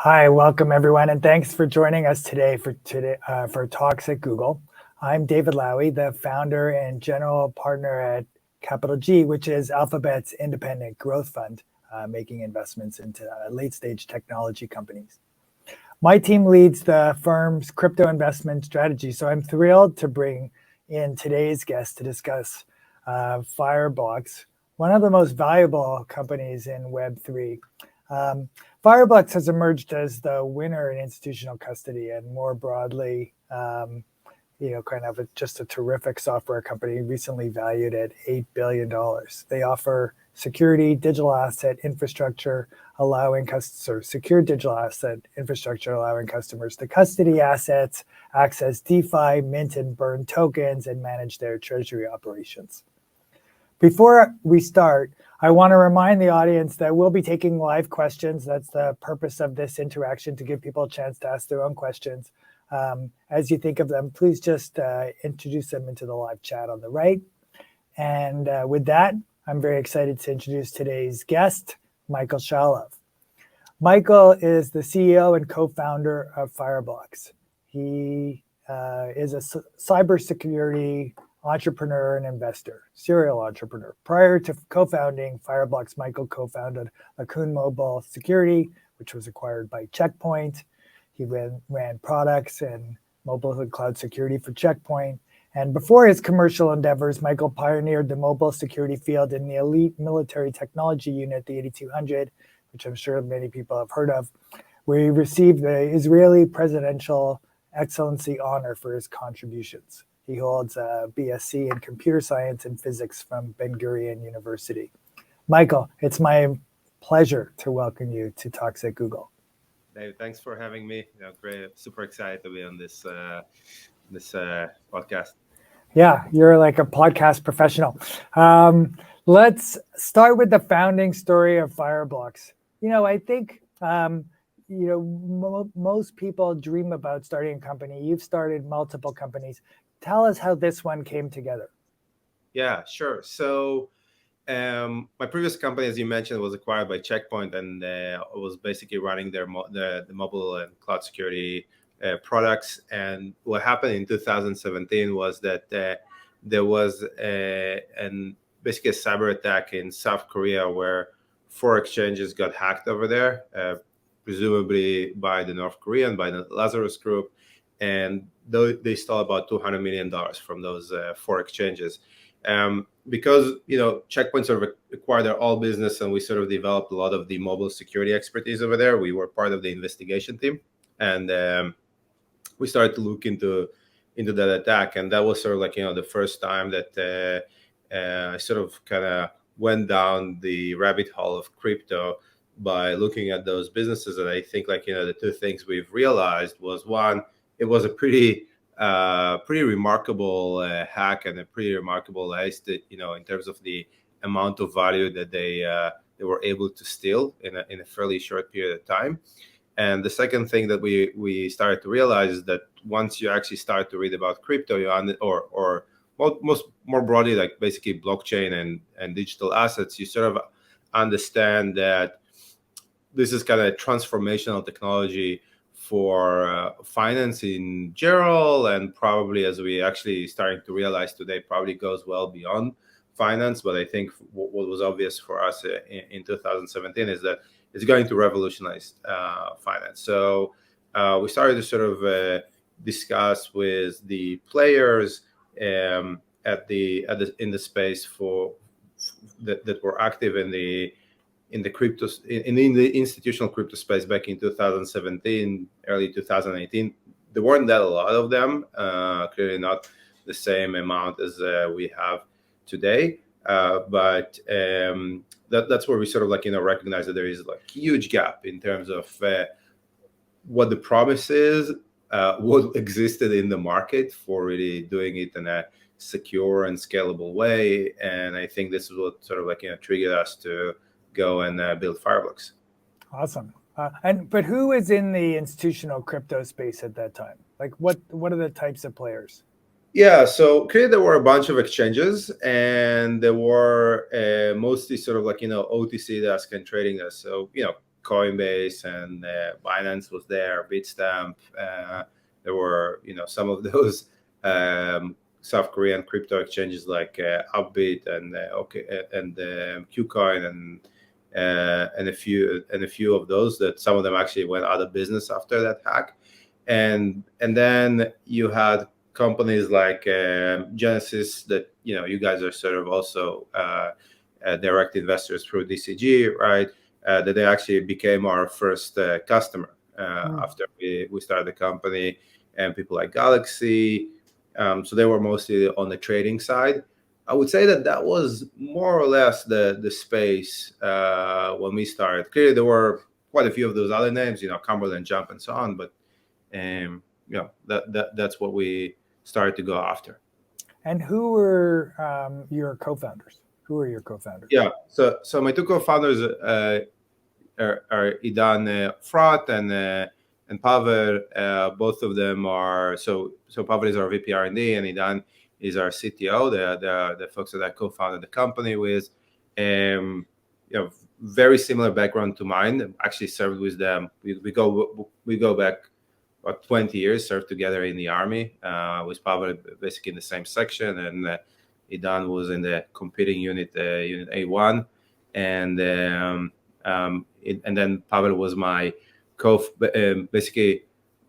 Hi, welcome everyone, and thanks for joining us today for Talks at Google. I'm David Lawee, the founder and general partner at CapitalG, which is Alphabet's independent growth fund, making investments into late-stage technology companies. My team leads the firm's crypto investment strategy, so I'm thrilled to bring in today's guest to discuss Fireblocks, one of the most valuable companies in Web3. Fireblocks has emerged as the winner in institutional custody, and more broadly, just a terrific software company recently valued at $8 billion. They offer security digital asset infrastructure, secure digital asset infrastructure, allowing customers to custody assets, access DeFi, mint and burn tokens, and manage their treasury operations. Before we start, I want to remind the audience that we'll be taking live questions. That's the purpose of this interaction, to give people a chance to ask their own questions. As you think of them, please just introduce them into the live chat on the right. And with that, I'm very excited to introduce today's guest, Michael Shaulov. Michael is the CEO and co-founder of Fireblocks. He is a cybersecurity entrepreneur and investor, serial entrepreneur. Prior to co-founding Fireblocks, Michael co-founded Lacune Mobile Security, which was acquired by Checkpoint. He ran products and mobile and cloud security for Checkpoint. And before his commercial endeavors, Michael pioneered the mobile security field in the elite military technology unit, the 8200, which I'm sure many people have heard of, where he received the Israeli Presidential Excellency Honor for his contributions. He holds a BSc in computer science and physics from Ben-Gurion University. Michael, it's my pleasure to welcome you to Talks at Google. David, thanks for having me. Great, super excited to be on this podcast. Yeah, you're like a podcast professional. Let's start with the founding story of Fireblocks. I think most people dream about starting a company. You've started multiple companies. Tell us how this one came together. Yeah, sure. So my previous company, as you mentioned, was acquired by Checkpoint, and was basically running the mobile and cloud security products. And what happened in 2017 was that there was basically a cyber attack in South Korea where 4 exchanges got hacked over there, presumably by the North Korean, by the Lazarus Group. And they stole about $200 million from those 4 exchanges. Because Checkpoint sort of acquired their all business, and we sort of developed a lot of the mobile security expertise over there. We were part of the investigation team, and we started to look into that attack. And that was sort of like the first time that I sort of kind of went down the rabbit hole of crypto by looking at those businesses. And I think the 2 things we've realized was, one, it was a pretty remarkable hack and a pretty remarkable heist, in terms of the amount of value that they were able to steal in a fairly short period of time. And the second thing that we started to realize is that once you actually start to read about crypto, or more broadly, like basically blockchain and digital assets, you sort of understand that this is kind of a transformational technology for finance in general, and probably, as we actually starting to realize today, probably goes well beyond finance. But I think what was obvious for us in 2017 is that it's going to revolutionize finance. So we started to sort of discuss with the players in the space that were active in the institutional crypto space back in 2017, early 2018. There weren't that a lot of them, clearly not the same amount as we have today. But that's where we sort of recognize that there is huge gap in terms of what the promise is, what existed in the market for really doing it in a secure and scalable way. And I think this is what sort of triggered us to go and build Fireblocks. Awesome. But who is in the institutional crypto space at that time? What are the types of players? Yeah, so clearly there were a bunch of exchanges, and there were mostly sort of OTC desk and trading desk. So Coinbase and Binance was there, Bitstamp. There were, some of those South Korean crypto exchanges like Upbit and KuCoin and a few of those that some of them actually went out of business after that hack, and then you had companies like Genesis that you guys are sort of also direct investors through DCG, right? That they actually became our first customer after we started the company, and people like Galaxy. So they were mostly on the trading side. I would say that was more or less the space when we started. Clearly, there were quite a few of those other names, Cumberland Jump and so on, but that's what we started to go after. And who were your co-founders? Who are your co-founders? Yeah, so my two co-founders are Idan Frat and Pavel. Both of them are so Pavel is our VP R&D and Idan is our CTO. The folks that I co-founded the company with. Very similar background to mine. Actually served with them. We go back about 20 years. Served together in the army. With Pavel basically in the same section, and Idan was in the competing unit, Unit A1, and then Pavel was my basically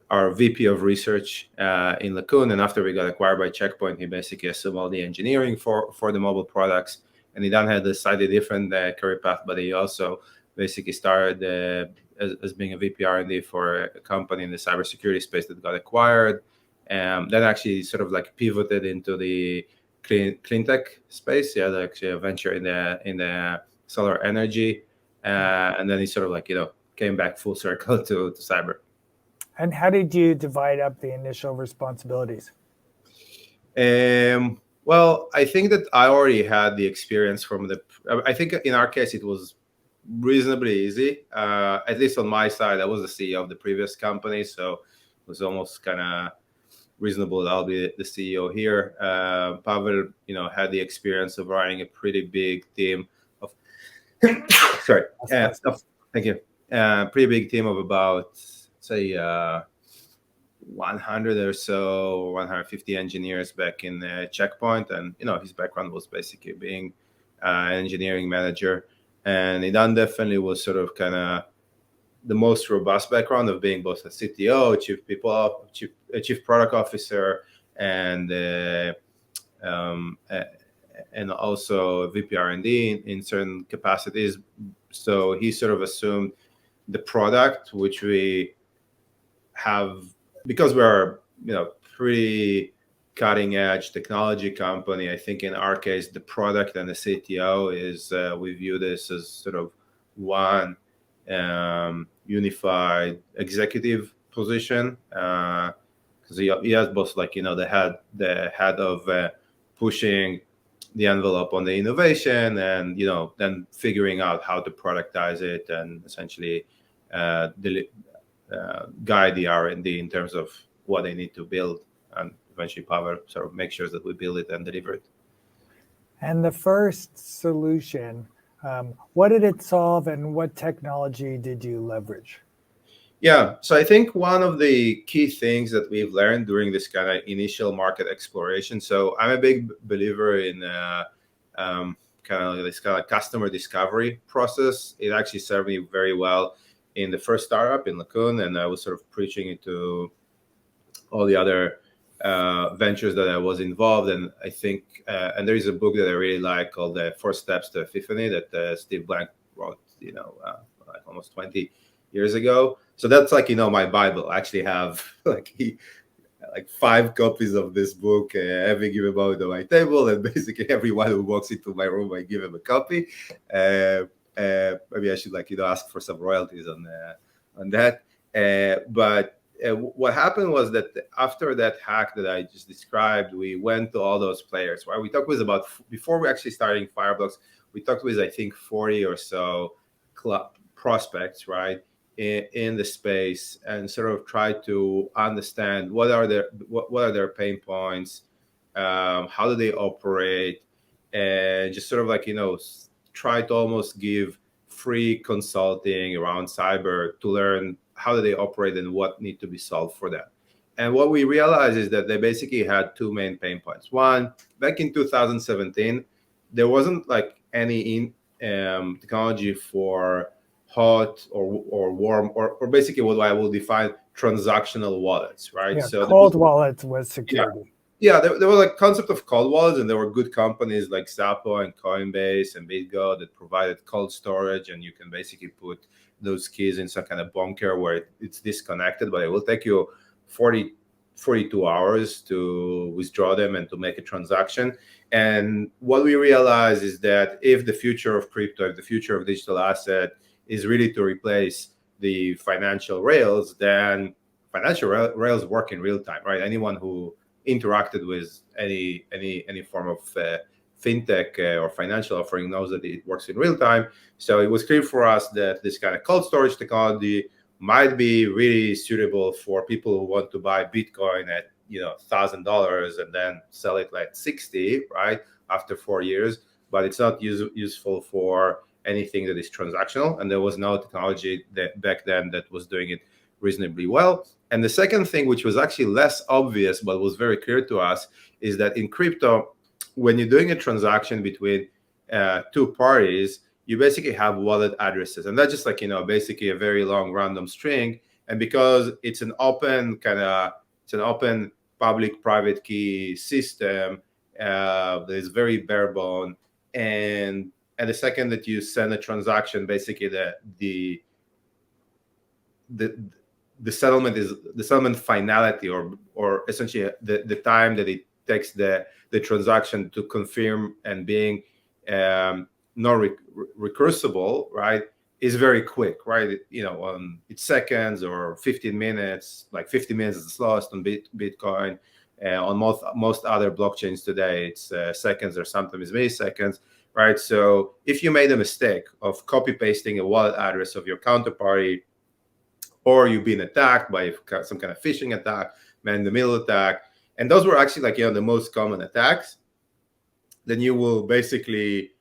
our VP of research in Lacune. And after we got acquired by Checkpoint, he basically assumed all the engineering for the mobile products. And Idan had a slightly different career path, but he also basically started as being a VP R&D for a company in the cybersecurity space that got acquired. Then actually sort of like pivoted into the clean tech space. He had actually a venture in the solar energy, and then he sort of like came back full circle to cyber. And how did you divide up the initial responsibilities? Well, I think that I already had the experience from I think in our case it was reasonably easy. At least on my side, I was the CEO of the previous company, so it was almost kind of reasonable that I'll be the CEO here. Pavel, had the experience of running a pretty big team of thank you. Pretty big team of about say 100 or so, 150 engineers back in Checkpoint, and his background was basically being an engineering manager, and Idan definitely was sort of kind of the most robust background of being both a CTO, chief product officer, and also VP R&D in certain capacities. So he sort of assumed the product, which we have, because we're pretty cutting edge technology company. I think in our case, the product and the CTO is we view this as sort of one unified executive position, because he has both the head of pushing the envelope on the innovation, and then figuring out how to productize it and essentially guide the R&D in terms of what they need to build, and eventually Pavel sort of make sure that we build it and deliver it. And the first solution, what did it solve, and what technology did you leverage? Yeah, so I think one of the key things that we've learned during this kind of initial market exploration, so I'm a big believer in kind of this kind of customer discovery process. It actually served me very well in the first startup in Lacune, and I was sort of preaching it to all the other ventures that I was involved in. I think, and there is a book that I really like called The 4 Steps to Epiphany that Steve Blank wrote, like almost 20 years ago. So that's like, my Bible. I actually have like 5 copies of this book, every given moment on my table, and basically everyone who walks into my room, I give him a copy. Maybe I should ask for some royalties on that. But what happened was that after that hack that I just described, we went to all those players. Right? We talked with before we actually starting Fireblocks, we talked with I think 40 or so prospects, right, in the space, and sort of try to understand what are their pain points, how do they operate, and just sort of try to almost give free consulting around cyber to learn how do they operate and what need to be solved for them. And what we realized is that they basically had two main pain points. One, back in 2017, there wasn't like any technology for hot or warm or basically what I will define transactional wallets, right? Yeah, So cold wallets with security. Yeah, there was like concept of cold wallets, and there were good companies like Zappo and Coinbase and BitGo that provided cold storage, and you can basically put those keys in some kind of bunker where it's disconnected, but it will take you 42 hours to withdraw them and to make a transaction. And what we realize is that if the future of crypto, if the future of digital asset is really to replace the financial rails, then financial rails work in real time, right? Anyone who interacted with any form of fintech or financial offering knows that it works in real time. So it was clear for us that this kind of cold storage technology might be really suitable for people who want to buy Bitcoin at $1,000 and then sell it like 60, right, after 4 years. But it's not useful for anything that is transactional, and there was no technology that back then that was doing it reasonably well. And the second thing, which was actually less obvious but was very clear to us, is that in crypto, when you're doing a transaction between two parties, you basically have wallet addresses, and that's just like basically a very long random string. And because it's an open public-private key system that is very bare bone, and the second that you send a transaction, basically the settlement finality, or essentially the time that it takes the transaction to confirm and being not recursible, right, is very quick, right? It's seconds or 15 minutes. Like 50 minutes is the slowest on Bitcoin. On most other blockchains today, it's seconds or sometimes milliseconds, right? So if you made a mistake of copy pasting a wallet address of your counterparty, or you've been attacked by some kind of phishing attack, man-in-the-middle attack, and those were actually like the most common attacks, then you will basically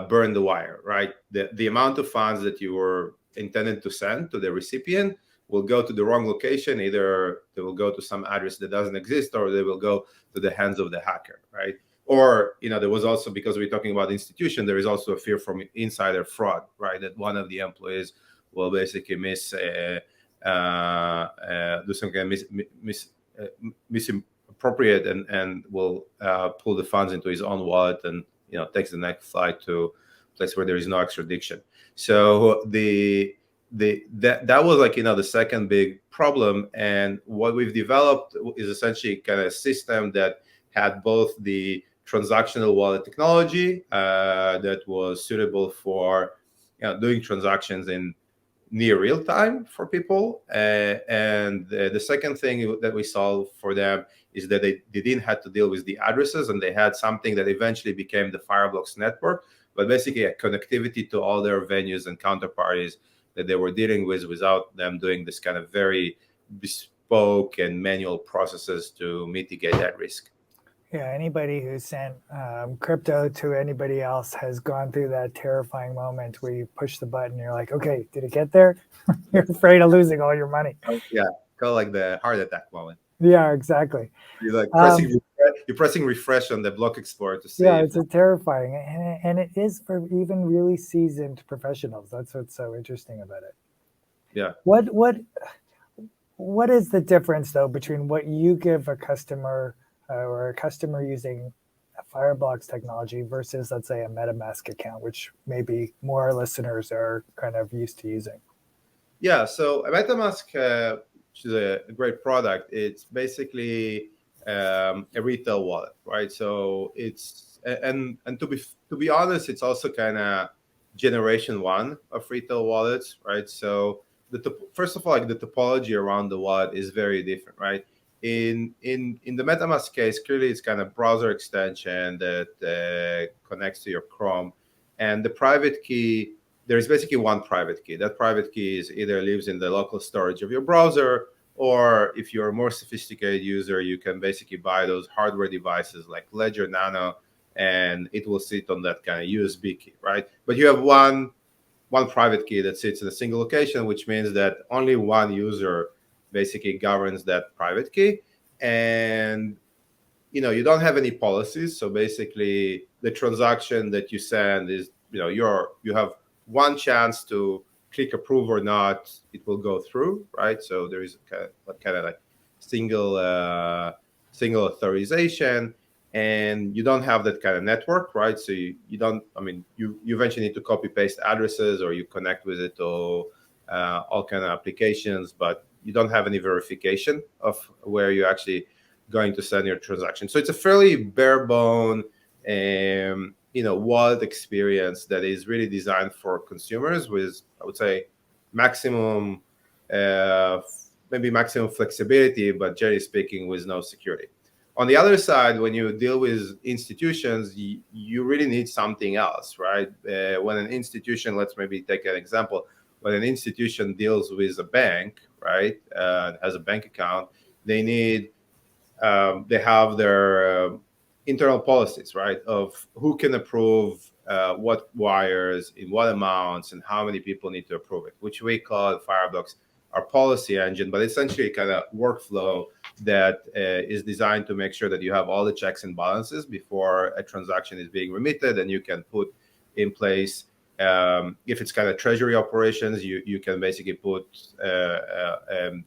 burn the wire, right? The amount of funds that you were intended to send to the recipient will go to the wrong location. Either they will go to some address that doesn't exist, or they will go to the hands of the hacker, right? Or there was also, because we're talking about institution, there is also a fear from insider fraud, right? That one of the employees will basically do some kind of misappropriate and will pull the funds into his own wallet and takes the next flight to a place where there is no extradition. So that was like the second big problem. And what we've developed is essentially kind of a system that had both the transactional wallet technology that was suitable for doing transactions in near real time for people, and the second thing that we solved for them is that they didn't have to deal with the addresses, and they had something that eventually became the Fireblocks network, but basically a connectivity to all their venues and counterparties that they were dealing with without them doing this kind of very bespoke and manual processes to mitigate that risk. Yeah, anybody who sent crypto to anybody else has gone through that terrifying moment where you push the button, you're like, okay, did it get there? You're afraid of losing all your money. Yeah, kind of like the heart attack moment. Yeah, exactly. You're like pressing refresh on the block explorer to see. Yeah, it's terrifying, and it is for even really seasoned professionals. That's what's so interesting about it. Yeah. What is the difference though between what you give a customer or a customer using a Fireblocks technology versus, let's say, a MetaMask account, which maybe more listeners are kind of used to using? Yeah, so a MetaMask, which is a great product, it's basically a retail wallet, right? So it's and to be honest, it's also kind of generation one of retail wallets, right? So first of all, like the topology around the wallet is very different, right? In the MetaMask case, clearly it's kind of browser extension that connects to your Chrome, and the private key, there is basically one private key. That private key is either lives in the local storage of your browser, or if you're a more sophisticated user, you can basically buy those hardware devices like Ledger Nano, and it will sit on that kind of USB key, right? But you have one one private key that sits in a single location, which means that only one user basically governs that private key. And you don't have any policies. So basically the transaction that you send is, you have one chance to click approve or not, it will go through, right? So there is kind of like single authorization, and you don't have that kind of network, right? So you don't, you eventually need to copy paste addresses, or you connect with it, or all kind of applications, but you don't have any verification of where you're actually going to send your transaction. So it's a fairly bare bone wallet experience that is really designed for consumers with, I would say, maximum maybe maximum flexibility, but generally speaking, with no security. On the other side, when you deal with institutions, you really need something else, right? When an institution, let's maybe take an example, when an institution deals with a bank, right, has a bank account, they have their internal policies, right, of who can approve what wires in what amounts and how many people need to approve it, which we call Fireblocks our policy engine, but essentially kind of workflow that is designed to make sure that you have all the checks and balances before a transaction is being remitted, and you can put in place, if it's kind of treasury operations, you can basically put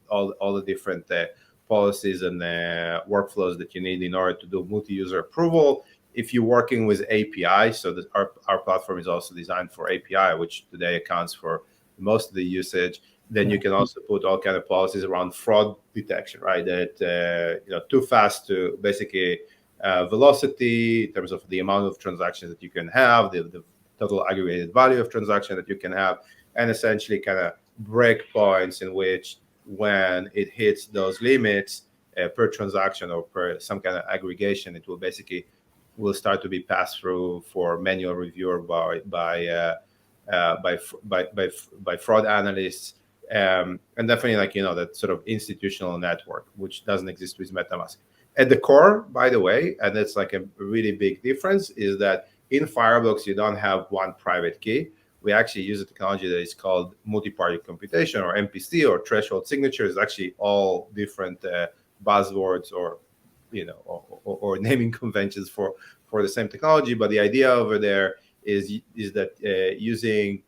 all the different policies and workflows that you need in order to do multi-user approval. If you're working with API, so that our platform is also designed for API, which today accounts for most of the usage, then you can also put all kind of policies around fraud detection, right? That too fast to basically velocity in terms of the amount of transactions that you can have, the total aggregated value of transaction that you can have, and essentially kind of breakpoints in which, when it hits those limits per transaction or per some kind of aggregation, it will start to be passed through for manual review or by fraud analysts, and definitely that sort of institutional network, which doesn't exist with MetaMask. At the core, by the way, and that's like a really big difference, is that in Fireblocks you don't have one private key. We actually use a technology that is called multi-party computation, or MPC, or threshold signatures. Actually, all different buzzwords or naming conventions for the same technology. But the idea over there is that using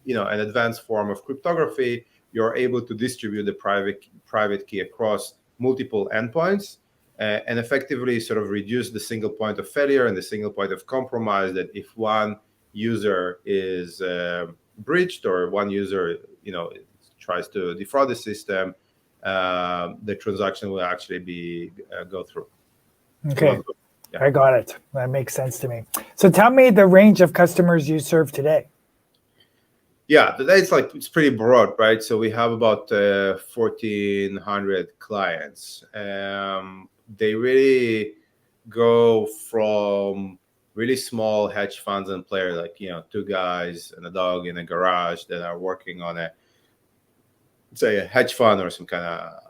an advanced form of cryptography, you're able to distribute the private key across multiple endpoints, and effectively sort of reduce the single point of failure and the single point of compromise, that if one user is breached, or one user tries to defraud the system, the transaction will actually go through. Okay. Yeah. I got it. That makes sense to me. So tell me the range of customers you serve today. Yeah, today it's pretty broad, right? So we have about 1,400 clients. They really go from really small hedge funds and players, like two guys and a dog in a garage that are working on a hedge fund or some kind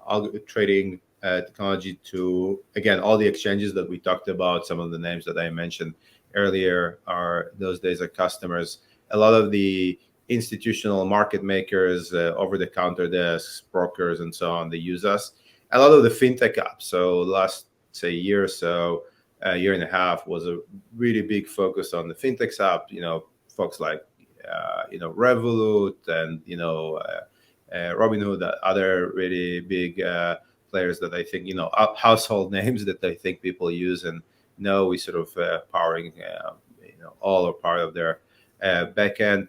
of trading technology, to, again, all the exchanges that we talked about. Some of the names that I mentioned earlier are customers. A lot of the institutional market makers, over-the-counter desks, brokers, and so on, they use us. A lot of the fintech apps. So last, say, year or so, a year and a half, was a really big focus on the fintech app. Folks like Revolut and Robinhood, other really big players that I think household names that I think people use and know. We sort of powering all or part of their backend.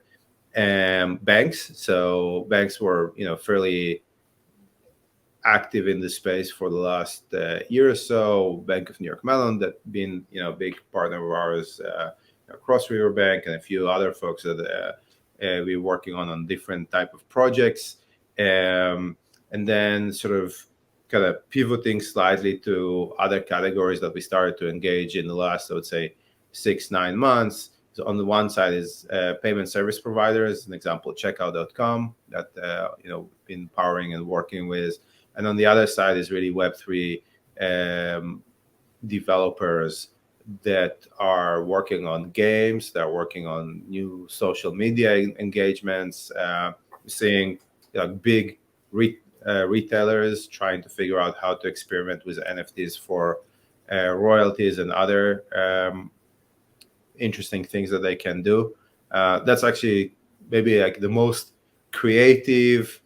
Banks. So banks were fairly active in the space for the last year or so. Bank of New York Mellon, that been a big partner of ours, Cross River Bank, and a few other folks that we're working on different type of projects, and then sort of kind of pivoting slightly to other categories that we started to engage in the last, I would say, 6-9 months. So on the one side is payment service providers, an example, checkout.com, that been powering and working with. And on the other side is really Web3 developers that are working on games, that are working on new social media engagements, seeing big retailers trying to figure out how to experiment with NFTs for royalties and other interesting things that they can do. That's actually maybe like the most creative,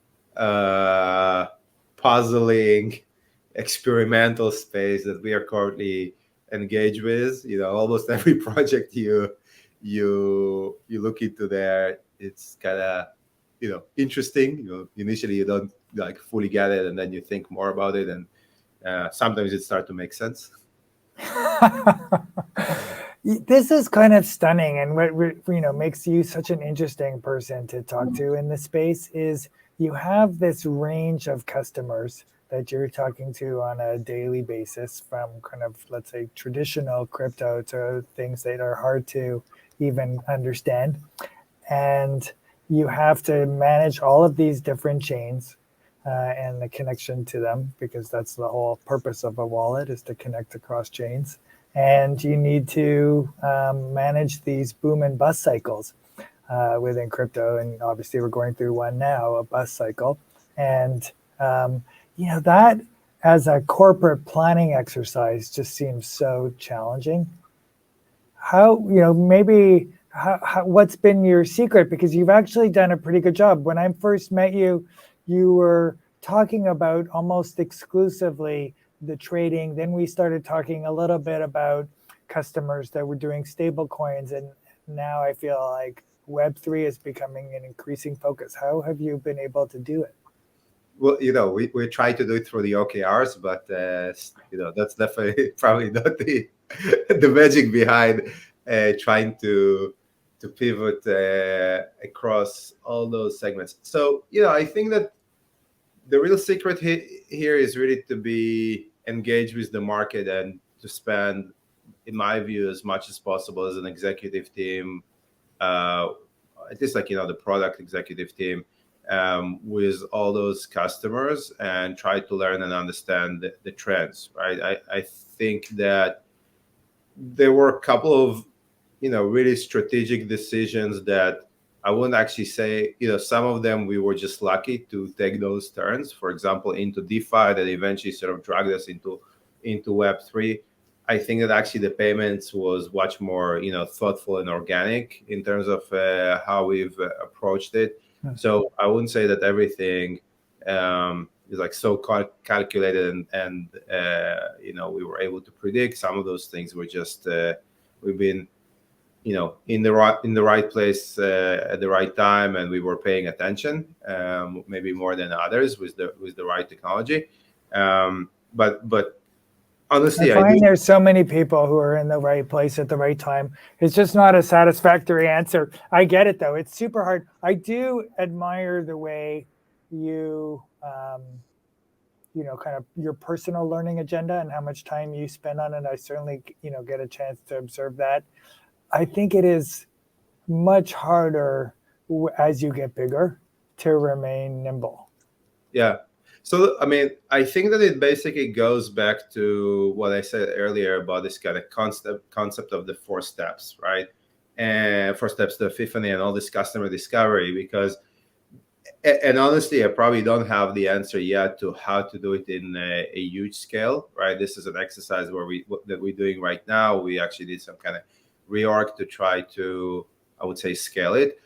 puzzling, experimental space that we are currently engaged with. Almost every project you look into there, it's kind of interesting. Initially you don't like fully get it, and then you think more about it, and sometimes it starts to make sense. This is kind of stunning, and what makes you such an interesting person to talk to in this space is you have this range of customers that you're talking to on a daily basis, from kind of, let's say, traditional crypto to things that are hard to even understand. And you have to manage all of these different chains and the connection to them, because that's the whole purpose of a wallet, is to connect across chains. And you need to manage these boom and bust cycles within crypto. And obviously we're going through one now, a bust cycle. And that as a corporate planning exercise just seems so challenging. What's been your secret? Because you've actually done a pretty good job. When I first met you, you were talking about almost exclusively the trading. Then we started talking a little bit about customers that were doing stable coins. And now I feel like Web3 is becoming an increasing focus. How have you been able to do it? Well, we try to do it through the OKRs, but that's definitely probably not the magic behind trying to pivot across all those segments. So I think that the real secret here is really to be engaged with the market and to spend, in my view, as much as possible as an executive team, at least like the product executive team, with all those customers, and try to learn and understand the trends, right? I think that there were a couple of really strategic decisions that I wouldn't actually say, some of them we were just lucky to take those turns, for example, into DeFi, that eventually sort of dragged us into Web3. I think that actually the payments was much more, thoughtful and organic in terms of how we've approached it. So I wouldn't say that everything is like so calculated and we were able to predict. Some of those things were just we've been in the right place at the right time, and we were paying attention, maybe more than others, with the right technology. But honestly, I find there's so many people who are in the right place at the right time. It's just not a satisfactory answer. I get it, though. It's super hard. I do admire the way you, kind of your personal learning agenda and how much time you spend on it. I certainly, get a chance to observe that. I think it is much harder as you get bigger to remain nimble. Yeah. So, I think that it basically goes back to what I said earlier about this kind of concept of the 4 steps, right? And 4 steps to epiphany and all this customer discovery, because, and honestly, I probably don't have the answer yet to how to do it in a huge scale, right? This is an exercise that we're doing right now. We actually did some kind of reorg to try to, I would say, scale it,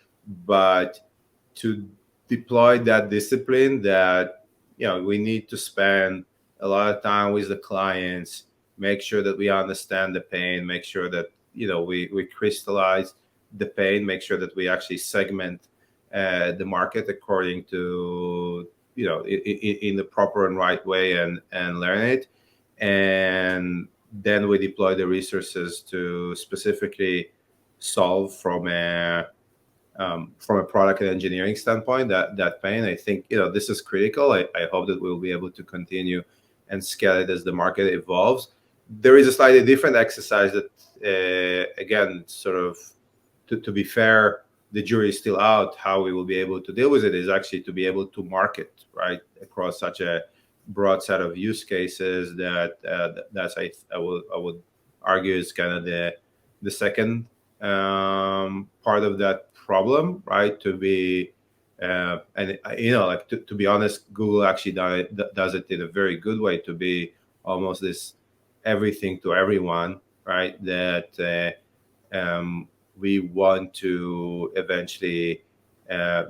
but to deploy that discipline that we need to spend a lot of time with the clients, make sure that we understand the pain, make sure that we crystallize the pain, make sure that we actually segment the market according to in the proper and right way, and learn it, and then we deploy the resources to specifically solve from a product and engineering standpoint that pain. I think this is critical. I hope that we'll be able to continue and scale it as the market evolves. There is a slightly different exercise that again, sort of to be fair, the jury is still out. How we will be able to deal with it is actually to be able to market right across such a broad set of use cases that I would argue is kind of the second part of that problem, right? To be and like to be honest, Google actually does it in a very good way, to be almost this everything to everyone, right? That we want to eventually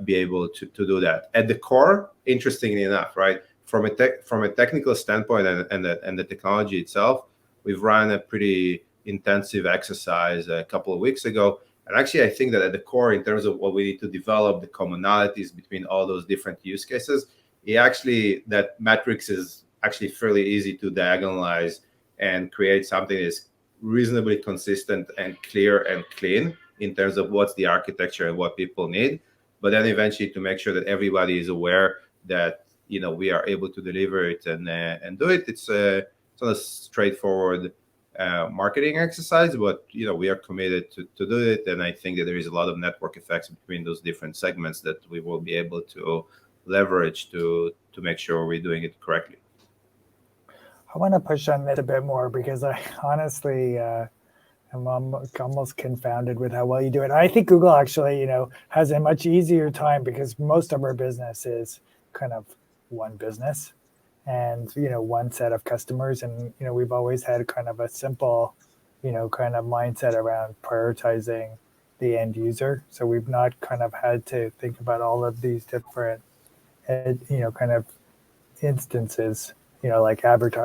be able to do that. At the core, interestingly enough, right, from a technical standpoint and the technology itself, we've run a pretty intensive exercise a couple of weeks ago. And actually, I think that at the core, in terms of what we need to develop, the commonalities between all those different use cases, that matrix is actually fairly easy to diagonalize and create something that's reasonably consistent and clear and clean in terms of what's the architecture and what people need. But then eventually to make sure that everybody is aware that we are able to deliver it and do it. It's not a straightforward marketing exercise, but we are committed to do it, and I think that there is a lot of network effects between those different segments that we will be able to leverage to make sure we're doing it correctly. I want to push on this a bit more because I honestly am almost confounded with how well you do it. I think Google actually, has a much easier time because most of our business is kind of one business and, one set of customers. And, we've always had kind of a simple, kind of mindset around prioritizing the end user. So we've not kind of had to think about all of these different, kind of instances, like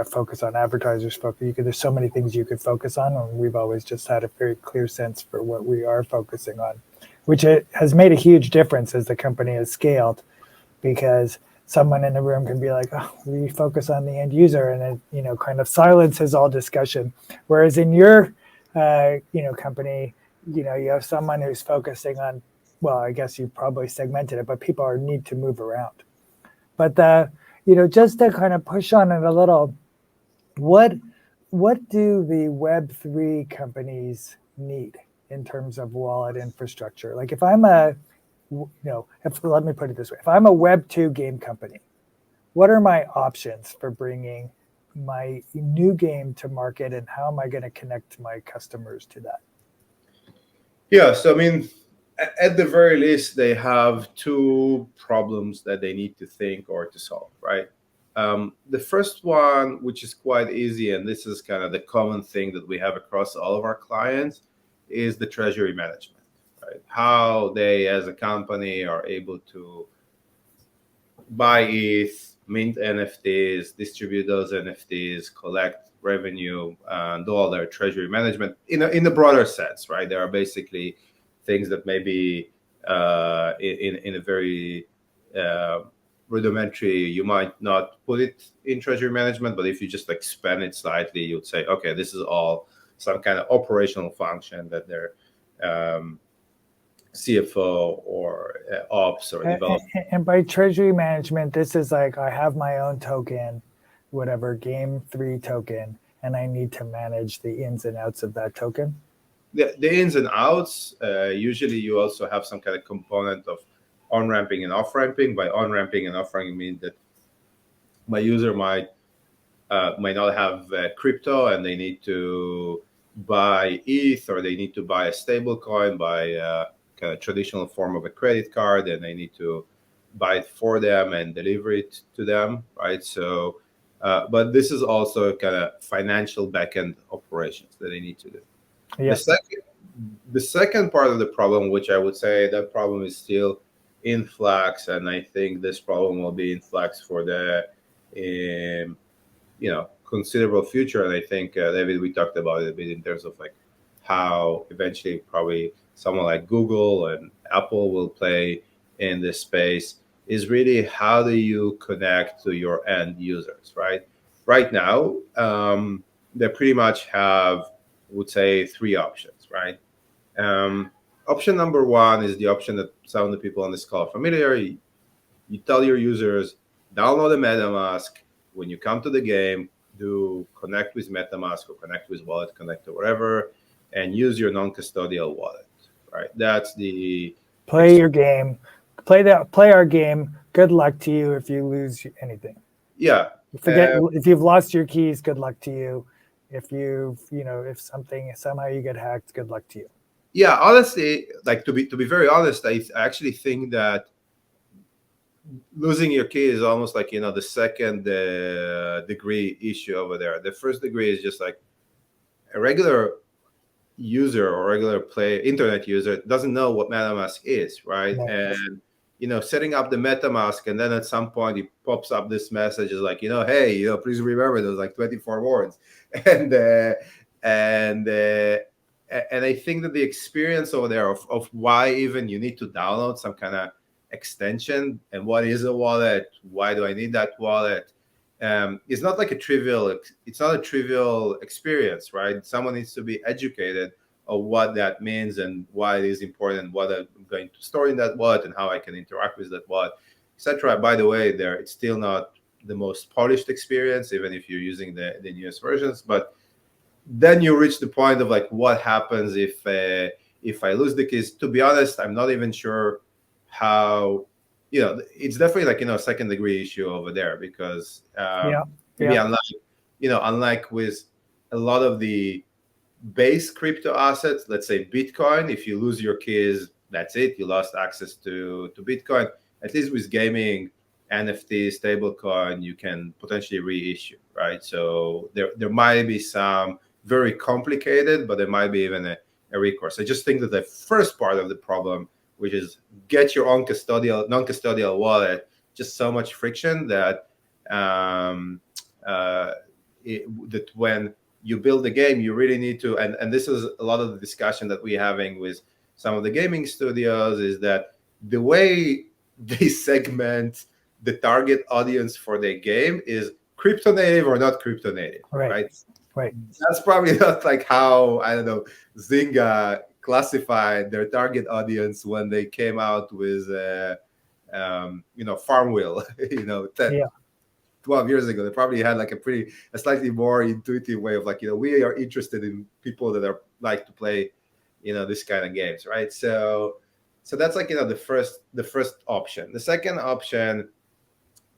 focus on advertisers. There's so many things you could focus on, and we've always just had a very clear sense for what we are focusing on, which it has made a huge difference as the company has scaled, because someone in the room can be like, oh, we focus on the end user, and it, kind of silences all discussion. Whereas in your, company, you have someone who's focusing on, well, I guess you probably segmented it, but people need to move around. But just to kind of push on it a little, what do the Web3 companies need in terms of wallet infrastructure? Like if I'm let me put it this way. If I'm a Web2 game company, what are my options for bringing my new game to market, and how am I going to connect my customers to that? Yeah, so I mean, at the very least, they have two problems that they need to think or to solve, right? The first one, which is quite easy, and this is kind of the common thing that we have across all of our clients, is the treasury management, right? How they, as a company, are able to buy ETH, mint NFTs, distribute those NFTs, collect revenue, do all their treasury management in the broader sense, right? There are basically things that maybe in a very rudimentary, you might not put it in treasury management, but if you just expand it slightly, you'd say, okay, this is all some kind of operational function that their CFO or ops or development. And by treasury management, this is like, I have my own token, whatever, Game 3 token, and I need to manage the ins and outs of that token. The ins and outs, usually you also have some kind of component of on-ramping and off-ramping. By on-ramping and off-ramping mean that my user might not have crypto and they need to buy ETH, or they need to buy a stable coin, buy a kind of traditional form of a credit card, and they need to buy it for them and deliver it to them, right? So, but this is also kind of financial backend operations that they need to do. Yeah. The second part of the problem, which I would say that problem is still in flux, and I think this problem will be in flux for the considerable future. And I think David, we talked about it a bit in terms of like how eventually probably someone like Google and Apple will play in this space, is really how do you connect to your end users, right? Right now, they pretty much have, would say, three options, right? Option number one is the option that some of the people on this call are familiar. You tell your users, download a MetaMask. When you come to the game, do connect with MetaMask or connect with Wallet Connect or whatever, and use your non-custodial wallet, right? That's the play your game, play our game. Good luck to you if you lose anything. Yeah. Forget if you've lost your keys. Good luck to you. If if somehow you get hacked, good luck to you. Yeah, honestly, like to be very honest, I actually think that losing your key is almost like the second degree issue over there. The first degree is just like a regular user or regular internet user doesn't know what MetaMask is, right? Nice. And setting up the MetaMask, and then at some point it pops up this message is like, hey, please remember there's like 24 words, and and I think that the experience over there of why even you need to download some kind of extension and what is a wallet, why do I need that wallet, it's not like it's not a trivial experience, right? Someone needs to be educated of what that means and why it is important, what I'm going to store in that wallet and how I can interact with that wallet, etc. By the way, it's still not the most polished experience, even if you're using the newest versions. But then you reach the point of like, what happens if I lose the keys? To be honest, I'm not even sure how. It's definitely like second degree issue over there, because unlike with a lot of the base crypto assets, let's say Bitcoin, if you lose your keys, that's it, you lost access to Bitcoin. At least with gaming, NFT, stablecoin, you can potentially reissue, right? So there might be some very complicated, but there might be even a recourse. I just think that the first part of the problem, which is get your own non-custodial wallet, just so much friction that that when you build a game, you really need to, and this is a lot of the discussion that we're having with some of the gaming studios, is that the way they segment the target audience for their game is crypto native or not crypto native, right? That's probably not like how, I don't know, Zynga classified their target audience when they came out with Farmville 12 years ago. They probably had like a slightly more intuitive way of like, we are interested in people that are like to play this kind of games, right? So that's like the first option. The second option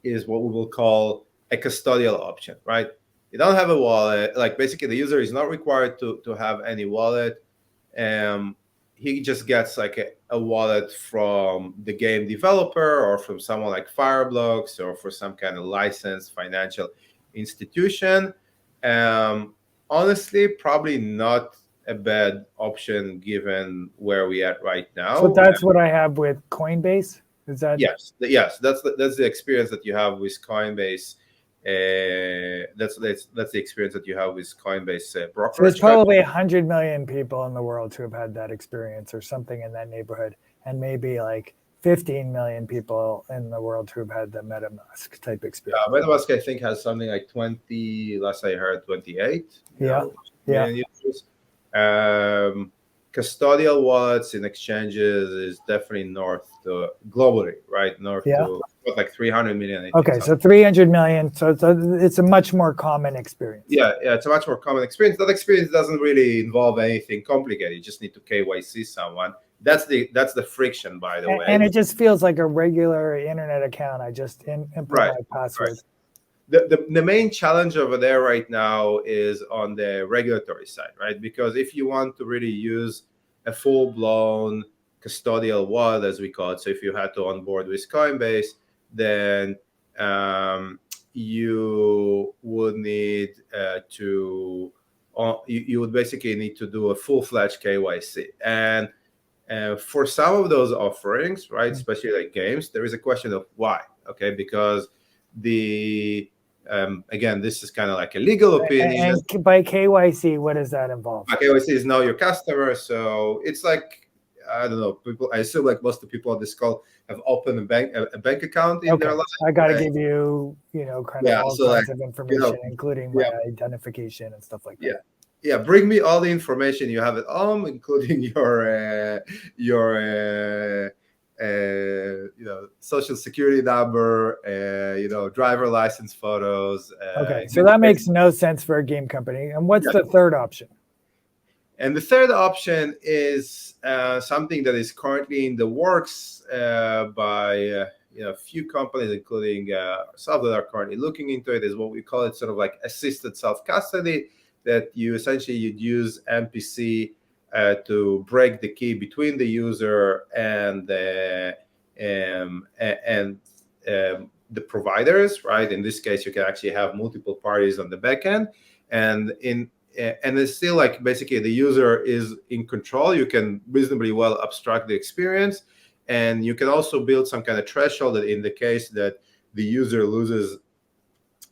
is what we will call a custodial option, right? You don't have a wallet, like basically the user is not required to have any wallet. He just gets like a wallet from the game developer or from someone like Fireblocks or for some kind of licensed financial institution. Honestly, probably not a bad option given where we at right now. So that's what I have with Coinbase. Is that? Yes. That's the experience that you have with Coinbase. That's the experience that you have with Coinbase brokerage. So there's probably 100 million people in the world who have had that experience or something in that neighborhood, and maybe like 15 million people in the world who have had the MetaMask type experience. Yeah, MetaMask I think has something like 20. Last I heard, 28. Million users. Custodial wallets in exchanges is definitely north to globally, right? North to like 300 million. Okay, so 300 million. So it's a much more common experience. Yeah, it's a much more common experience. That experience doesn't really involve anything complicated. You just need to KYC someone. That's the friction, by the way. And it just feels like a regular internet account. I just input my password. Right. The main challenge over there right now is on the regulatory side, right? Because if you want to really use a full-blown custodial wallet, as we call it, so if you had to onboard with Coinbase, then you would need you would basically need to do a full-fledged KYC. And for some of those offerings, right, especially like games, there is a question of why, okay? Because again, this is kind of like a legal opinion. And by KYC, what does that involve? KYC is know your customer. So it's like, I don't know, I assume like most of the people on this call have opened a bank account in their life. I got to give you, kind of all kinds of information, including my identification and stuff like that. Yeah, bring me all the information you have at home, including your social security number, driver license photos. Okay, so that makes no sense for a game company. And what's the third option? And the third option is something that is currently in the works by a few companies, including some that are currently looking into it, is what we call it sort of like assisted self-custody. that you'd use MPC to break the key between the user and the providers, right? In this case, you can actually have multiple parties on the backend, and it's still like basically the user is in control. You can reasonably well abstract the experience, and you can also build some kind of threshold that in the case that the user loses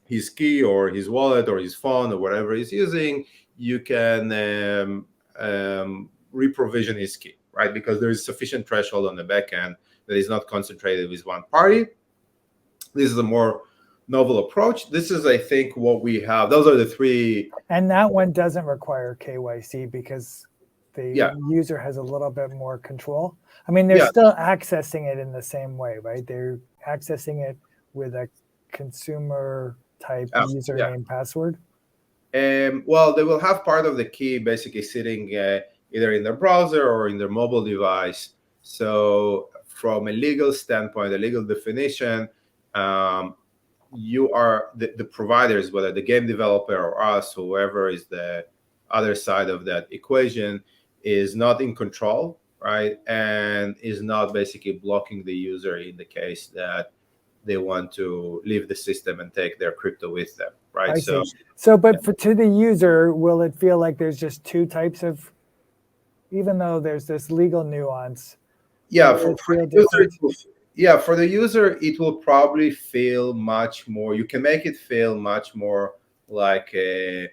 his key or his wallet or his phone or whatever he's using, you can reprovision his key, right? Because there is sufficient threshold on the backend that is not concentrated with one party. This is a more novel approach. This is, I think, what we have. Those are the three. And that one doesn't require KYC because the user has a little bit more control. I mean, they're still accessing it in the same way, right? They're accessing it with a consumer type username password. Well, they will have part of the key basically sitting either in their browser or in their mobile device. So from a legal standpoint, a legal definition, you are the providers, whether the game developer or us, whoever is the other side of that equation, is not in control, right? And is not basically blocking the user in the case that they want to leave the system and take their crypto with them, right? But to the user, will it feel like there's just two types of, even though there's this legal nuance? For the user, it will probably feel much more. You can make it feel much more like the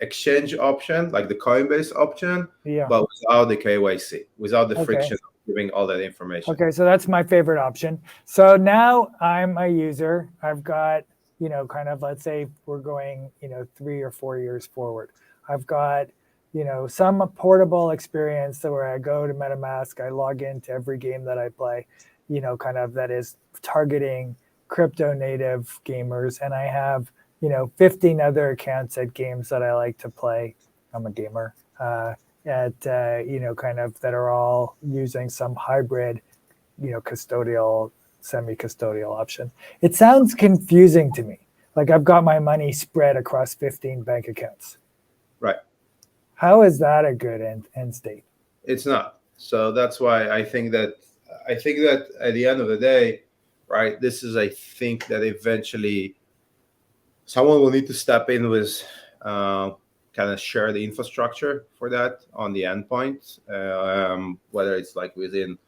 exchange option, like the Coinbase option, but without the KYC, without the friction of giving all that information. Okay, so that's my favorite option. So now I'm a user. I've got, kind of, let's say we're going, 3 or 4 years forward. I've got, some portable experience where I go to MetaMask, I log into every game that I play, kind of that is targeting crypto native gamers. And I have, 15 other accounts at games that I like to play. I'm a gamer. Kind of that are all using some hybrid, custodial, semi-custodial option. It sounds confusing to me. Like I've got my money spread across 15 bank accounts. Right. How is that a good end state? It's not. So that's why I think that at the end of the day, right, this is, I think that eventually someone will need to step in with kind of share the infrastructure for that on the endpoint, whether it's like within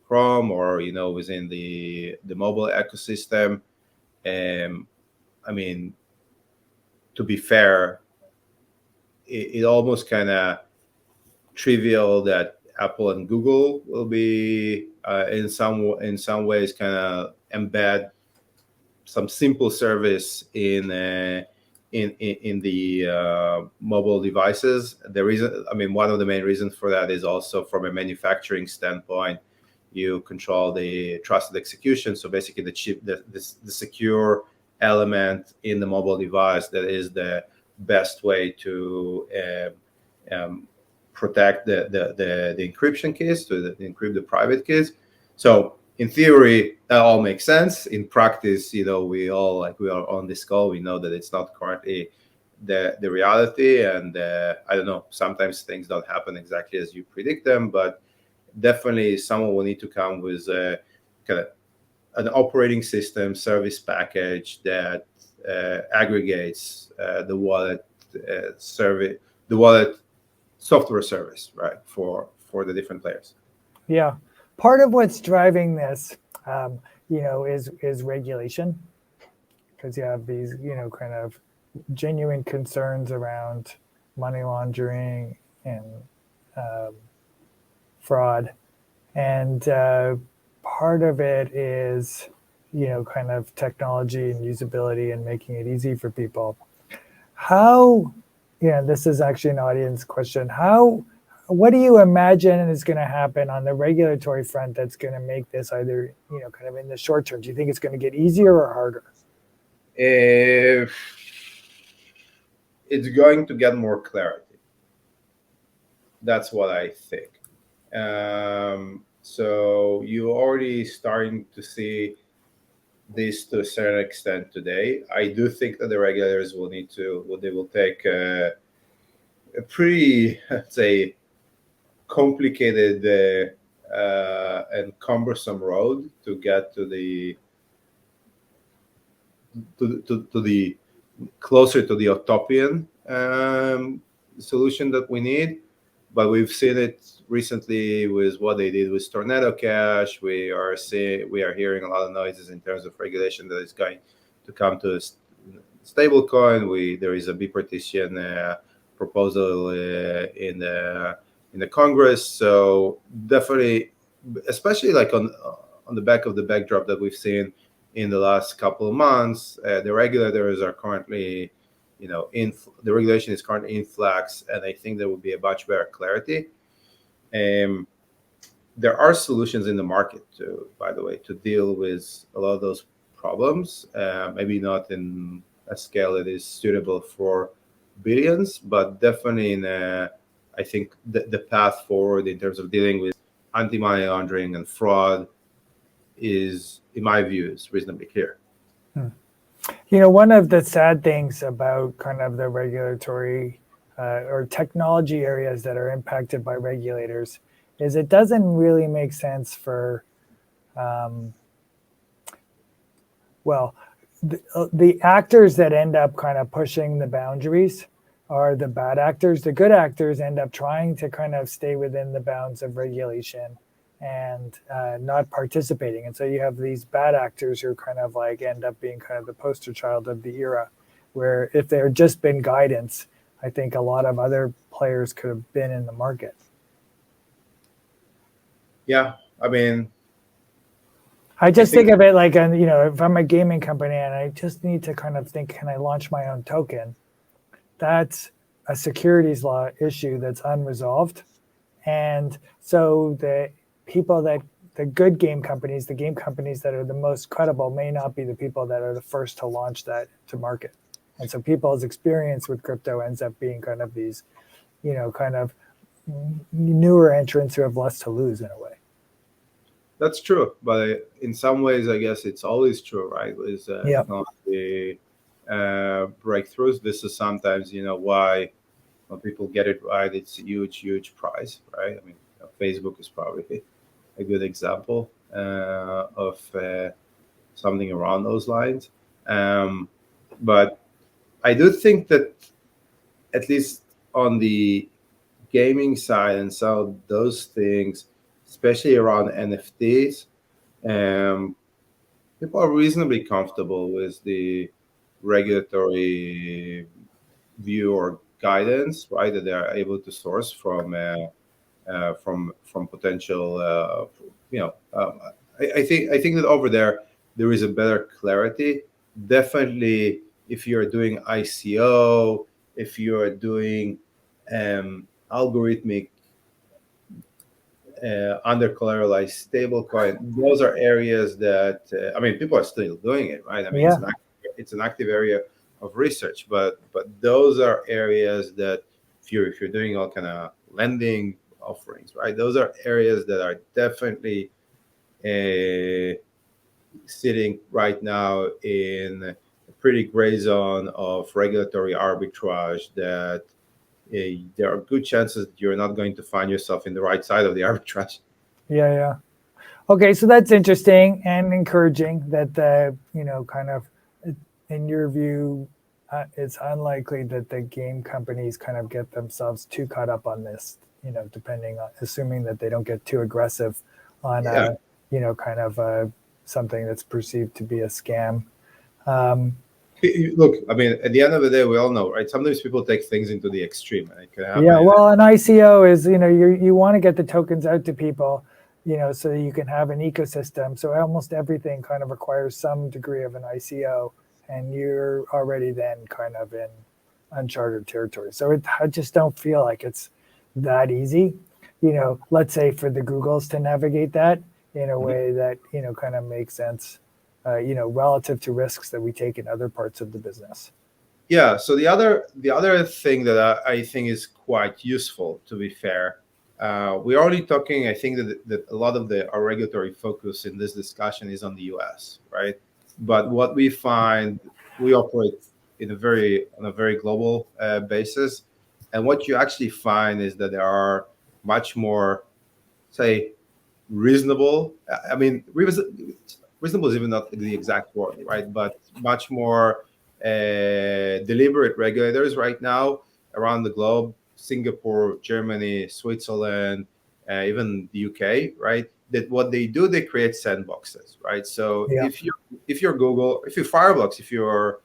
Chrome or within the mobile ecosystem. I mean, to be fair, it almost kind of trivial that Apple and Google will be in some ways kind of embed some simple service in the mobile devices. One of the main reasons for that is also from a manufacturing standpoint, you control the trusted execution. So basically the secure element in the mobile device that is the best way to protect the encryption keys, to encrypt the private keys. So in theory, that all makes sense. In practice, we all, like we are on this call, we know that it's not currently the reality. And I don't know, sometimes things don't happen exactly as you predict them, but definitely someone will need to come with kind of an operating system service package that aggregates the wallet service, the wallet software service, right, for the different players. Yeah. Part of what's driving this, is regulation, because you have these, kind of genuine concerns around money laundering and fraud. And part of it is, kind of technology and usability and making it easy for people. How, this is actually an audience question. What do you imagine is going to happen on the regulatory front that's going to make this either, kind of in the short term? Do you think it's going to get easier or harder? It's going to get more clarity. That's what I think. So you're already starting to see this to a certain extent today. I do think that the regulators will need to, they will take a pretty, let's say, complicated and cumbersome road to get to the closer to the utopian solution that we need. But we've seen it recently with what they did with Tornado Cash. We are hearing a lot of noises in terms of regulation that is going to come to a stable coin. There is a bipartisan proposal in the Congress. So definitely, especially like on the back of the backdrop that we've seen in the last couple of months, the regulators are currently, the regulation is currently in flux, and I think there will be a much better clarity. There are solutions in the market, by the way, to deal with a lot of those problems. Maybe not in a scale that is suitable for billions, but definitely I think the path forward in terms of dealing with anti-money laundering and fraud is, in my view, is reasonably clear. One of the sad things about kind of the regulatory or technology areas that are impacted by regulators is it doesn't really make sense for, the actors that end up kind of pushing the boundaries are the bad actors. The good actors end up trying to kind of stay within the bounds of regulation and not participating. And so you have these bad actors who kind of like end up being kind of the poster child of the era, where if there had just been guidance, I think a lot of other players could have been in the market. Yeah, I mean, I think of it like, if I'm a gaming company and I just need to kind of think, can I launch my own token? That's a securities law issue that's unresolved. And so the good game companies, the game companies that are the most credible may not be the people that are the first to launch that to market. And so people's experience with crypto ends up being kind of these, kind of newer entrants who have less to lose in a way. That's true. But in some ways, I guess it's always true, right? With technology breakthroughs, this is sometimes, why when people get it right, it's a huge, huge prize, right? I mean, Facebook is probably a good example of something around those lines. But I do think that at least on the gaming side and some of those things, especially around NFTs, people are reasonably comfortable with the regulatory view or guidance, right, that they are able to source from potential. I think that over there is a better clarity. Definitely, if you're doing ICO, if you're doing algorithmic under collateralized stablecoin, those are areas that people are still doing it, right? I mean, it's an active area of research, but those are areas that if you're doing all kind of lending offerings, right? Those are areas that are definitely sitting right now in a pretty gray zone of regulatory arbitrage that there are good chances that you're not going to find yourself in the right side of the arbitrage. Yeah. Okay, so that's interesting and encouraging that kind of, in your view, it's unlikely that the game companies kind of get themselves too caught up on this, assuming that they don't get too aggressive on, kind of something that's perceived to be a scam. Look, I mean, at the end of the day, we all know, right? Sometimes people take things into the extreme. Well, an ICO is, you want to get the tokens out to people, so you can have an ecosystem. So almost everything kind of requires some degree of an ICO, and you're already then kind of in uncharted territory. So I just don't feel like it's that easy, let's say for the Googles to navigate that in a way that, kind of makes sense. Relative to risks that we take in other parts of the business. Yeah. So the other thing that I think is quite useful, to be fair, we're already talking. I think that a lot of our regulatory focus in this discussion is on the U.S., right? But what we find, we operate on a very global basis, and what you actually find is that there are much more, say, reasonable. I mean, reasonable is even not the exact word, right? But much more deliberate regulators right now around the globe: Singapore, Germany, Switzerland, even the UK, right? That what they do, they create sandboxes, right? So Yeah. if you're Google, if you're Fireblocks, if you're,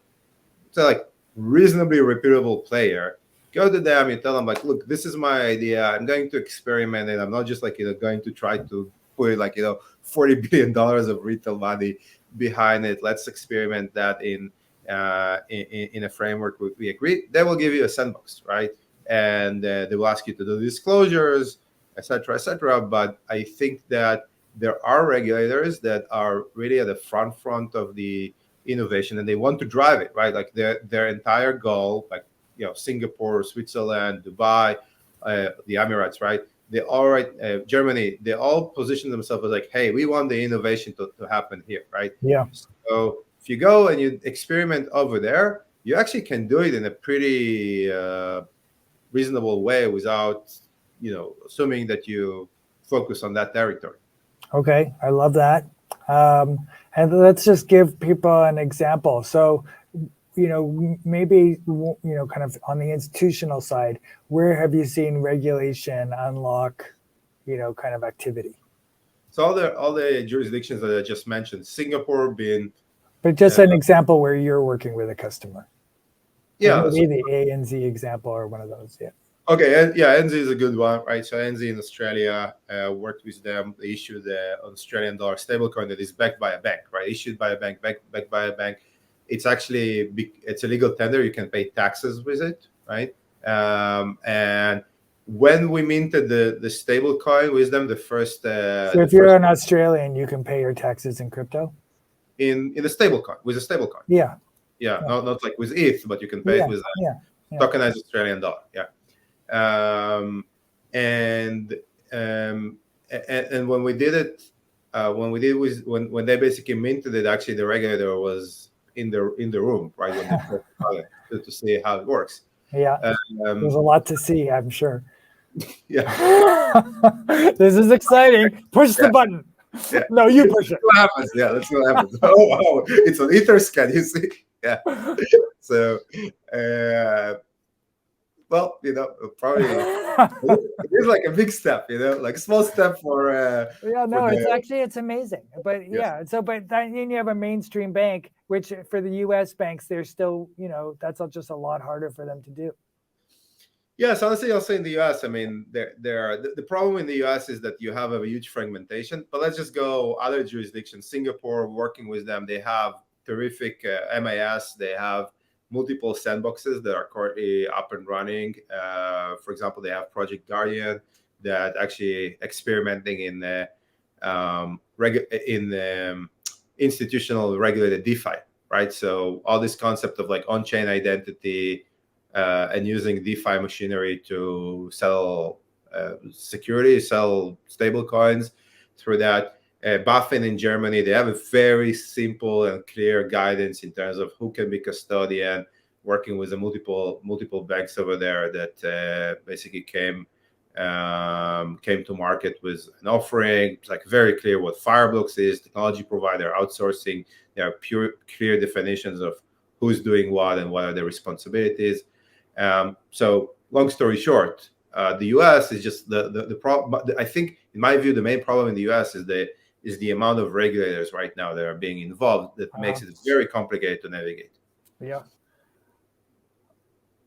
say, like, reasonably reputable player, go to them, you tell them, like, look, this is my idea, I'm going to experiment it, I'm not just, like, going to try to put, like, $40 billion of retail money behind it. Let's experiment that in a framework we agree. They will give you a sandbox, right? And they will ask you to do disclosures, etc., etc. But I think that there are regulators that are really at the front of the innovation, and they want to drive it, right? Like their entire goal, like, Singapore, Switzerland, Dubai, the Emirates, right? They all, right, Germany, they all position themselves as, like, hey, we want the innovation to happen here, right? Yeah. So if you go and you experiment over there, you actually can do it in a pretty reasonable way without, assuming that you focus on that territory. Okay, I love that. And let's just give people an example. So, maybe, kind of on the institutional side, where have you seen regulation unlock, kind of activity? So all the jurisdictions that I just mentioned, Singapore being, But just an example where you're working with a customer. yeah, Maybe the ANZ example or one of those. Yeah. okay, yeah, NZ is a good one, right? So NZ in Australia, worked with them. They issued the Australian dollar stablecoin that is backed by a bank, right? Issued by a bank, backed by a bank. It's actually it's a legal tender. You can pay taxes with it, right? And when we minted the stablecoin with them, the first. So if you're an Australian, you can pay your taxes in crypto. In the stablecoin, with a stablecoin. Yeah. Yeah, not like with ETH, but you can pay it with a tokenized Australian dollar. Yeah. And when we did it, when they basically minted it, actually the regulator was in the room, right, when they first started, to see how it works. Yeah, there's a lot to see, I'm sure. Yeah. This is exciting. Push the button. Yeah. No, you push it. What happens? Yeah, that's what happens. Oh, it's an Etherscan, you see. Yeah. So, well, probably it is like a big step, like a small step for. Yeah, no, it's amazing. But yeah, but then you have a mainstream bank, which for the U.S. banks, they're still, that's just a lot harder for them to do. Yes, honestly, I'll say in the U.S., I mean, the problem in the U.S. is that you have a huge fragmentation. But let's just go other jurisdictions. Singapore, working with them, they have terrific MIS. They have multiple sandboxes that are currently up and running. For example, they have Project Guardian that actually experimenting in the institutional regulated DeFi, right? So all this concept of, like, on-chain identity and using DeFi machinery to sell security, sell stable coins through that. BaFin in Germany, they have a very simple and clear guidance in terms of who can be custodian, working with the multiple banks over there that basically came to market with an offering. It's like very clear what Fireblocks is, technology provider, outsourcing. There are clear definitions of who's doing what and what are the responsibilities. So long story short, the U.S. is just the problem. I think, in my view, the main problem in the U.S. is the amount of regulators right now that are being involved that makes it very complicated to navigate. Yeah.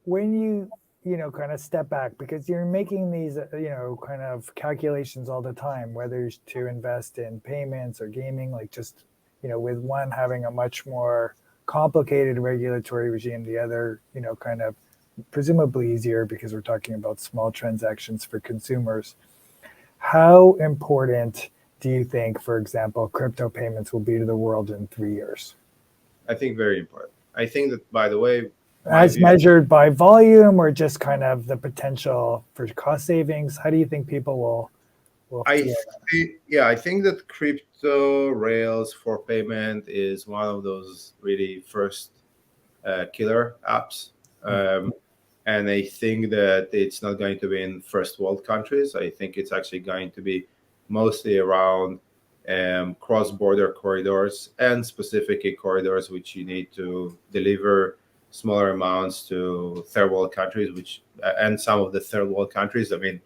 When you kind of step back, because you're making these, kind of calculations all the time, whether to invest in payments or gaming, like just, with one having a much more complicated regulatory regime, the other, kind of presumably easier because we're talking about small transactions for consumers. How important do you think, for example, crypto payments will be to the world in 3 years? I think very important. I think that, by the way, as measured by volume or just kind of the potential for cost savings, how do you think people will We'll have to see how I think that crypto rails for payment is one of those really first killer apps. And I think that it's not going to be in first world countries. I think it's actually going to be mostly around cross-border corridors and specifically corridors which you need to deliver smaller amounts to third world countries, and some of the third world countries. I mean,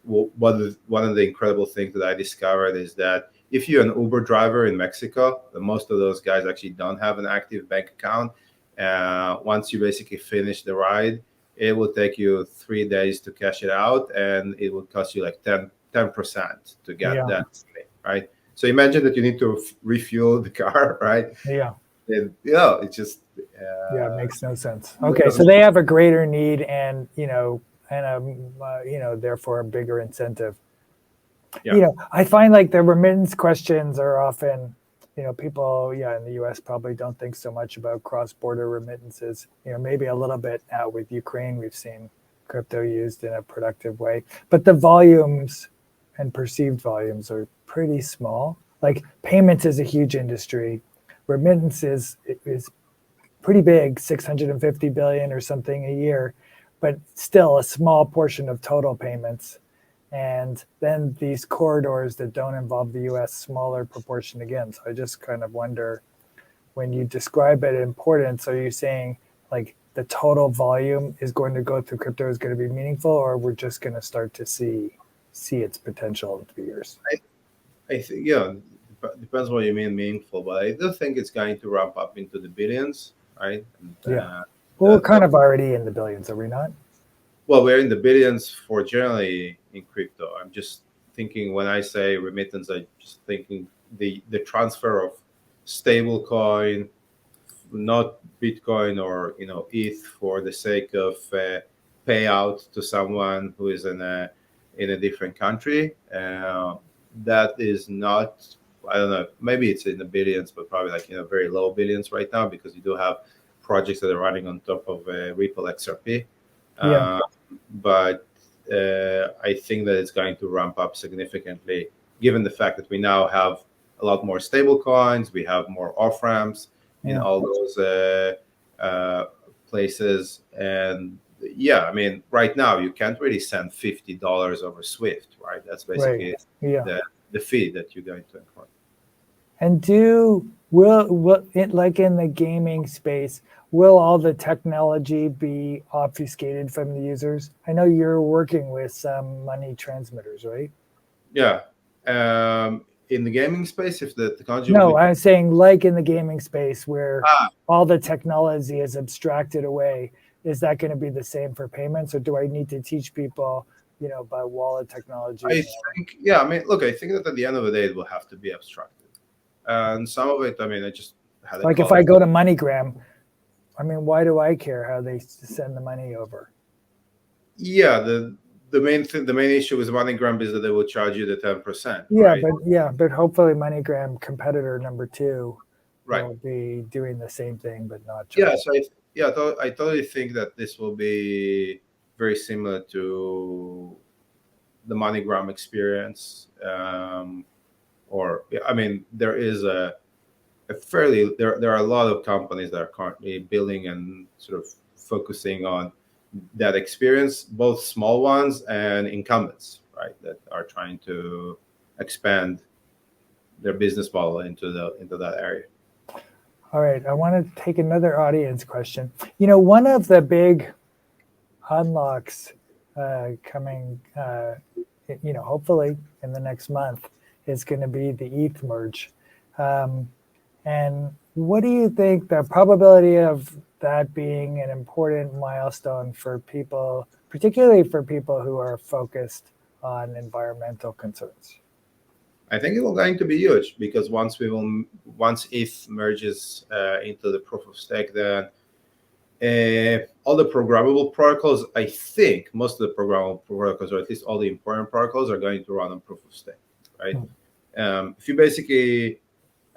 one of the incredible things that I discovered is that if you're an Uber driver in Mexico, most of those guys actually don't have an active bank account. Once you basically finish the ride, it will take you 3 days to cash it out, and it will cost you like 10% to get that, right? So imagine that you need to refuel the car, right? Yeah. And, it just it makes no sense. Okay, so they have a greater need, and therefore a bigger incentive. Yeah. I find like the remittance questions are often, people, in the U.S. probably don't think so much about cross-border remittances. Maybe a little bit now with Ukraine, we've seen crypto used in a productive way, but the volumes and perceived volumes are pretty small. Like payments is a huge industry. Remittances is pretty big, 650 billion or something a year, but still a small portion of total payments. And then these corridors that don't involve the US, smaller proportion again. So I just kind of wonder, when you describe it importance, are you saying like the total volume is going to go through crypto is going to be meaningful, or we're just going to start to see its potential in 3 years? I think, depends what you mean meaningful, but I do think it's going to ramp up into the billions, right? Well, we're kind of already in the billions, are we not? Well, we're in the billions for generally in crypto. I'm just thinking when I say remittance, I'm just thinking the transfer of stable coin, not Bitcoin or ETH, for the sake of payout to someone who is in a different country. That is not, I don't know, maybe it's in the billions, but probably like very low billions right now, because you do have projects that are running on top of Ripple XRP. But I think that it's going to ramp up significantly, given the fact that we now have a lot more stable coins, we have more off ramps in all those places, and I mean, right now you can't really send $50 over Swift, right? That's basically the fee that you're going to incur. And will it, like in the gaming space, will all the technology be obfuscated from the users? I know you're working with some money transmitters, right? Yeah. In the gaming space, if the technology... No, I'm saying like in the gaming space where all the technology is abstracted away, is that going to be the same for payments, or do I need to teach people, by wallet technology? I think, I mean, look, I think that at the end of the day, it will have to be abstracted. And some of it, I mean, I just had like if I go to MoneyGram, I mean, why do I care how they send the money over? Yeah, the main issue with MoneyGram is that they will charge you the 10%. But hopefully MoneyGram competitor number 2 will be doing the same thing, but not charging. I totally think that this will be very similar to the MoneyGram experience. I mean, there is there are a lot of companies that are currently building and sort of focusing on that experience, both small ones and incumbents, right, that are trying to expand their business model into that area. All right, I want to take another audience question. One of the big unlocks coming, hopefully in the next month, is going to be the ETH merge. And what do you think the probability of that being an important milestone for people, particularly for people who are focused on environmental concerns? I think it will going to be huge, because once ETH merges into the proof of stake, then all the programmable protocols, I think most of the programmable protocols, or at least all the important protocols, are going to run on proof of stake, right? If you basically,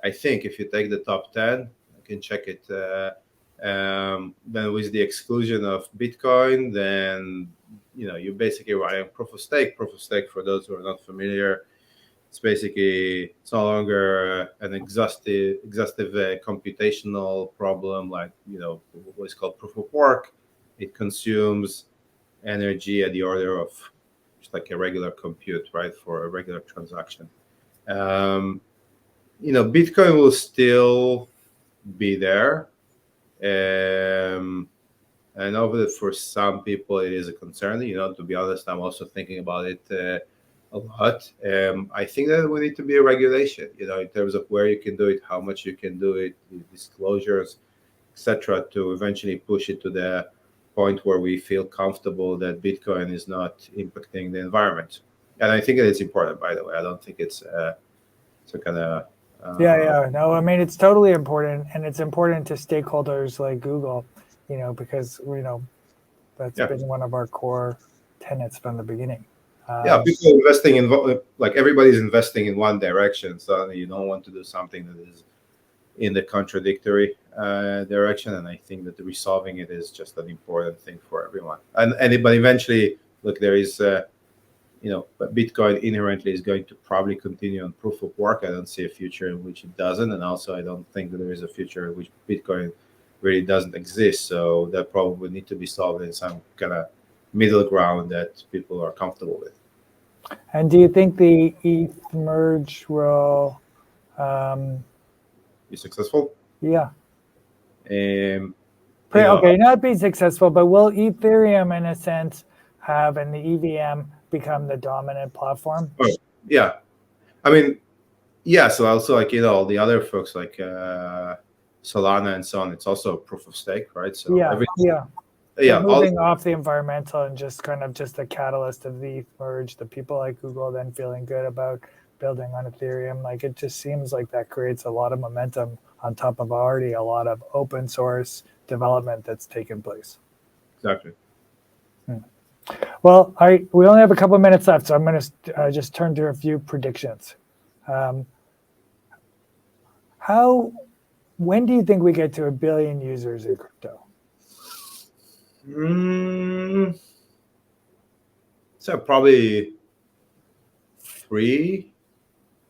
I think if you take the top 10, I can check it, then with the exclusion of Bitcoin, then you're basically running proof of stake. Proof of stake, for those who are not familiar, it's no longer an exhaustive computational problem like what is called proof of work. It consumes energy at the order of just like a regular compute, right, for a regular transaction. Bitcoin will still be there. I know that for some people it is a concern. To be honest, I'm also thinking about it a lot. I think that we need to be a regulation, in terms of where you can do it, how much you can do it, disclosures, etc., to eventually push it to the point where we feel comfortable that Bitcoin is not impacting the environment. And I think that it's important, by the way. I don't think it's some kind of No, I mean, it's totally important, and it's important to stakeholders like Google, because that's been one of our core tenets from the beginning. People investing like everybody's investing in one direction, so you don't want to do something that is in the contradictory direction. And I think that resolving it is just an important thing for everyone. But eventually, look, there is but Bitcoin inherently is going to probably continue on proof of work. I don't see a future in which it doesn't, and also I don't think that there is a future in which Bitcoin really doesn't exist. So that probably would need to be solved in some kind of middle ground that people are comfortable with. And do you think the ETH merge will be successful? Yeah. Not be successful, but will Ethereum, in a sense, have and the EVM become the dominant platform? Oh, yeah. I mean, so also like all the other folks like Solana and so on, it's also a proof of stake, right? So moving off the environmental and just the catalyst of the merge, the people like Google then feeling good about building on Ethereum, like it just seems like that creates a lot of momentum on top of already a lot of open source development that's taken place. Exactly. Well, we only have a couple of minutes left, so I'm going to just turn to a few predictions. When do you think we get to 1 billion users in crypto? So probably 3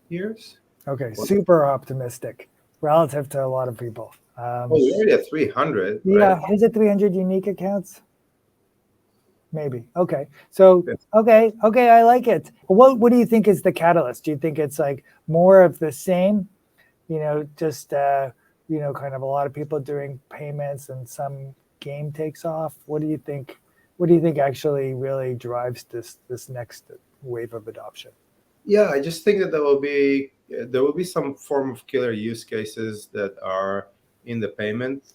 years. Okay, super optimistic relative to a lot of people. We're already at 300. Yeah, right? Is it 300 unique accounts? Maybe. Okay. So, okay, I like it. What do you think is the catalyst? Do you think it's like more of the same? Just kind of a lot of people doing payments and some game takes off. What do you think? What do you think actually really drives this next wave of adoption? Yeah, I just think that there will be some form of killer use cases that are in the payment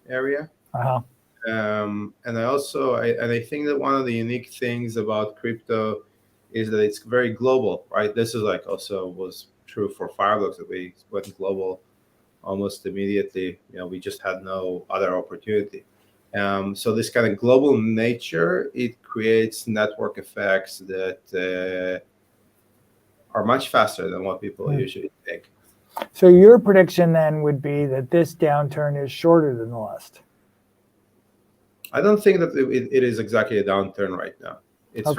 area. And I think that one of the unique things about crypto is that it's very global, right? This is like also was true for Fireblocks, that we went global almost immediately. We just had no other opportunity. So this kind of global nature, it creates network effects that are much faster than what people usually think. So your prediction then would be that this downturn is shorter than the last? I don't think that it is exactly a downturn right now. It's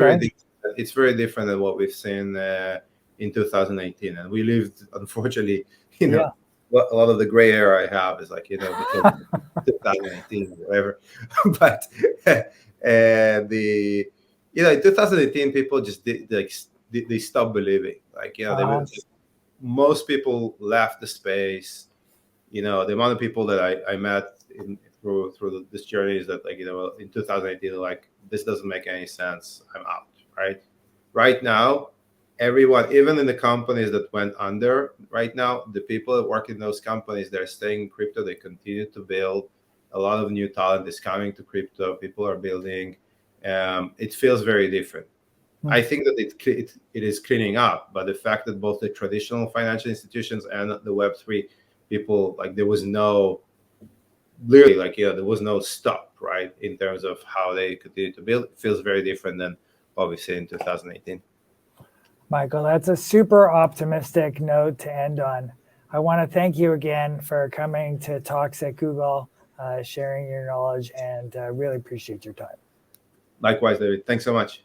very different than what we've seen in 2018, and we lived, unfortunately, a lot of the gray hair I have is like because 2018 or whatever. But in 2018, people just they stopped believing. Most people left the space. The amount of people that I met through this journey is that in 2018, like, this doesn't make any sense, I'm out. Right now, everyone, even in the companies that went under, right now the people that work in those companies, they're staying in crypto. They continue to build. A lot of new talent is coming to crypto. People are building. It feels very different. I think that it is cleaning up, but the fact that both the traditional financial institutions and the Web3 people, like, there was no there was no stop, right, in terms of how they continue to build. It feels very different than what we see in 2018. Michael, that's a super optimistic note to end on. I want to thank you again for coming to Talks at Google, sharing your knowledge, and really appreciate your time. Likewise, David. Thanks so much.